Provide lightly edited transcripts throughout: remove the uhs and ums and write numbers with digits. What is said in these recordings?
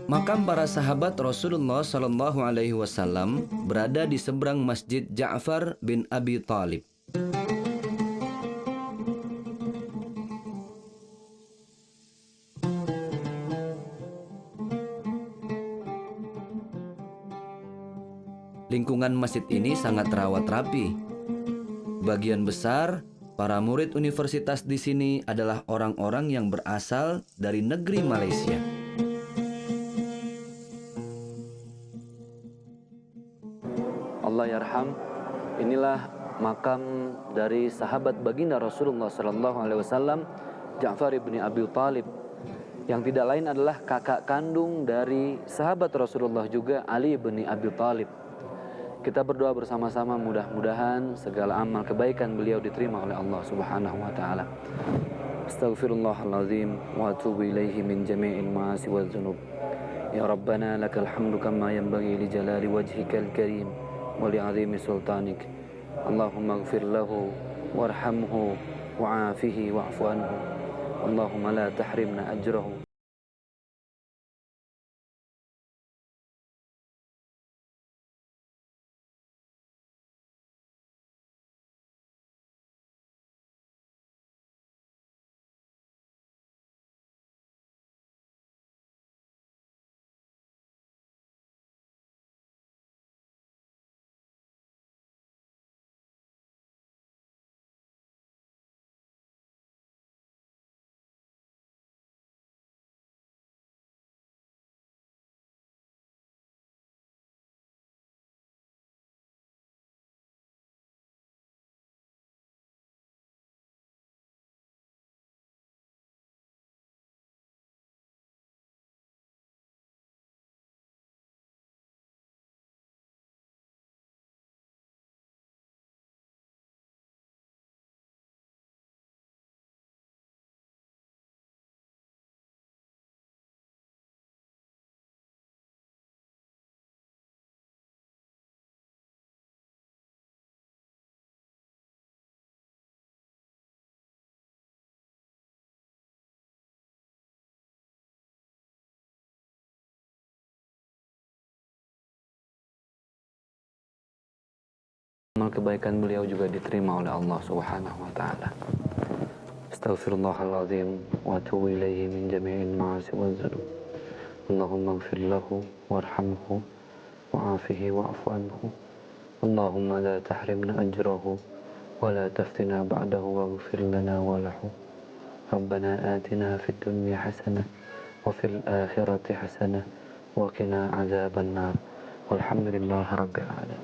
Makam para sahabat Rasulullah Shallallahu Alaihi Wasallam berada di seberang Masjid Ja'far bin Abi Thalib. Lingkungan masjid ini sangat terawat rapi. Bagian besar para murid universitas di sini adalah orang-orang yang berasal dari negeri Malaysia. Allah yarham, inilah makam dari sahabat baginda Rasulullah Sallallahu Alaihi Wasallam, Ja'far bin Abi Thalib, yang tidak lain adalah kakak kandung dari sahabat Rasulullah juga, Ali bin Abi Thalib. Kita berdoa bersama-sama, mudah-mudahan segala amal kebaikan beliau diterima oleh Allah Subhanahu wa taala. Astaghfirullahalazim wa atubu ilaihi min jami'il ma'asi wal dzunub. Ya Rabbana lakal hamdu kama yanbaghi li jalali wajhikal karim wa li 'azimi sultanik. Allahumma ighfir lahu warhamhu wa'afihi wa'fu anhu. Allahumma la tahrimna ajrahu. Amal kebaikan beliau juga diterima oleh Allah Subhanahu wa taala. Astaghfirullahalazim wa atubu ilaihi min jami'il ma'asi wal dzunub. Allahumma ighfir lahu warhamhu wa'afihi wa'fu anhu. Allahumma la tahrimna ajrahu wa la taftina ba'dahu waghfir lana wa lahu. Rabbana atina fid dunya hasanah wa fil akhirati hasanah wa qina adzaban nar. Walhamdulillahi rabbil alamin.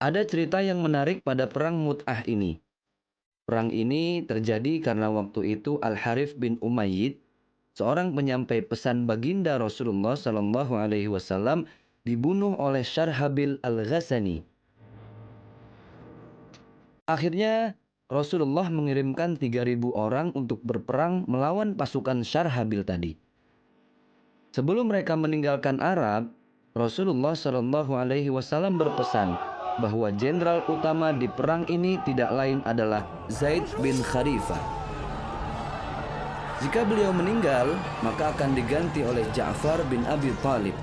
Ada cerita yang menarik pada perang Mut'ah ini. Perang ini terjadi karena waktu itu Al-Harith bin Umayyid, seorang penyampai pesan baginda Rasulullah Sallallahu Alaihi Wasallam, dibunuh oleh Syarhabil Al-Ghasani. Akhirnya Rasulullah mengirimkan 3.000 orang untuk berperang melawan pasukan Syarhabil tadi. Sebelum mereka meninggalkan Arab, Rasulullah Sallallahu Alaihi Wasallam berpesan bahwa jenderal utama di perang ini tidak lain adalah Zaid bin Kharifah. Jika beliau meninggal, maka akan diganti oleh Ja'far bin Abi Thalib.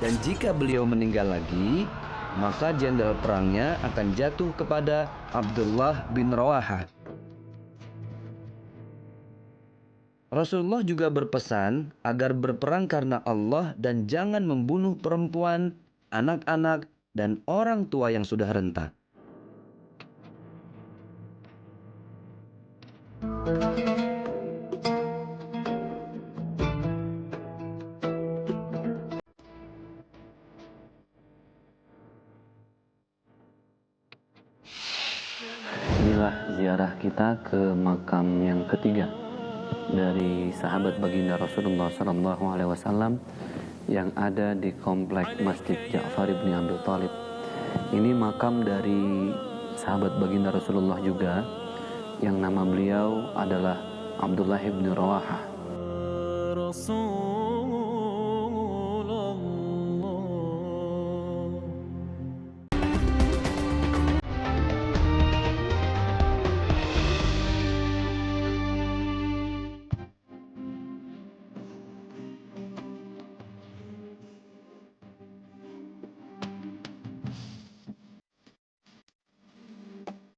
Dan jika beliau meninggal lagi, maka jenderal perangnya akan jatuh kepada Abdullah bin Rawahah. Rasulullah juga berpesan agar berperang karena Allah dan jangan membunuh perempuan, anak-anak, dan orang tua yang sudah renta. Inilah ziarah kita ke makam yang ketiga dari sahabat baginda Rasulullah SAW yang ada di komplek Masjid Ja'far bin Abi Thalib. Ini makam dari sahabat baginda Rasulullah juga yang nama beliau adalah Abdullah bin Rawahah.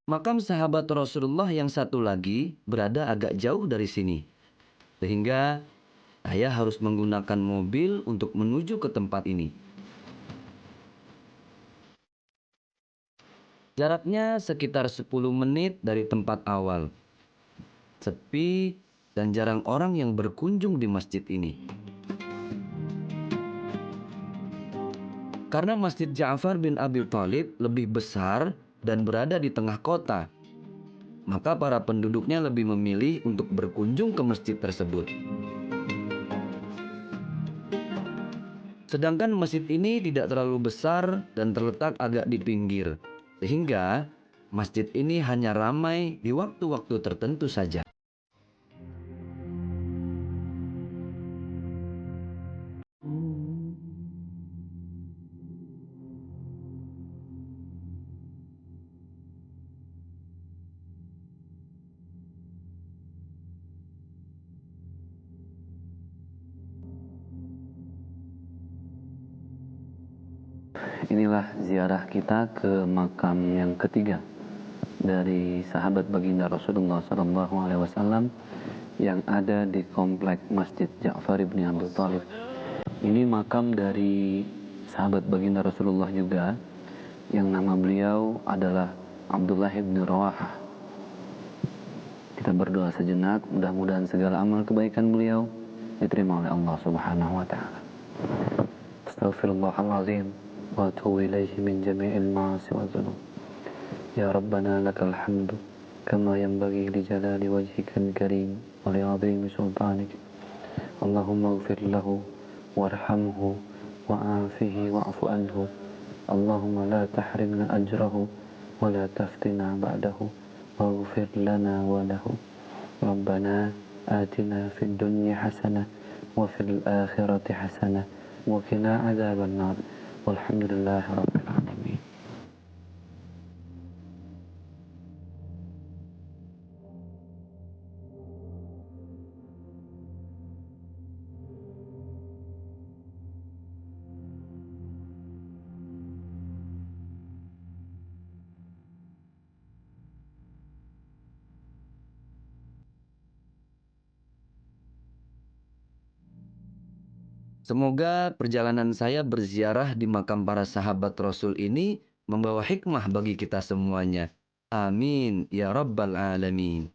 Makam sahabat Rasulullah yang satu lagi berada agak jauh dari sini. Sehingga saya harus menggunakan mobil untuk menuju ke tempat ini. Jaraknya sekitar 10 menit dari tempat awal. Sepi dan jarang orang yang berkunjung di masjid ini. Karena Masjid Ja'far bin Abi Thalib lebih besar dan berada di tengah kota, maka para penduduknya lebih memilih untuk berkunjung ke masjid tersebut. Sedangkan masjid ini tidak terlalu besar dan terletak agak di pinggir, sehingga masjid ini hanya ramai di waktu-waktu tertentu saja. Inilah ziarah kita ke makam yang ketiga dari sahabat baginda Rasulullah SAW yang ada di komplek Masjid Ja'far bin Abi Thalib. Ini makam dari sahabat baginda Rasulullah juga yang nama beliau adalah Abdullah bin Rawahah. Kita berdoa sejenak, mudah-mudahan segala amal kebaikan beliau diterima oleh Allah Subhanahu wa taala. Astaghfirullahalazim wa atubu ilaihi min jami'il ma'asi wa dzunub. Ya Rabbana lakal hamdu kama yanbaghi li jalali wajhikal karim wa li 'azimi sultanik. Allahumma ighfir lahu warhamhu wa'afihi wa'fu anhu. Allahumma la tahrimna ajrahu wa la taftina ba'dahu waghfir lana wa lahu. Rabbana atina fid dunya hasanah wa fil akhirati hasanah wa qina adzaban nar. Walhamdulillahi rabbil alamin. Semoga perjalanan saya berziarah di makam para sahabat Rasul ini membawa hikmah bagi kita semuanya. Amin ya rabbal alamin.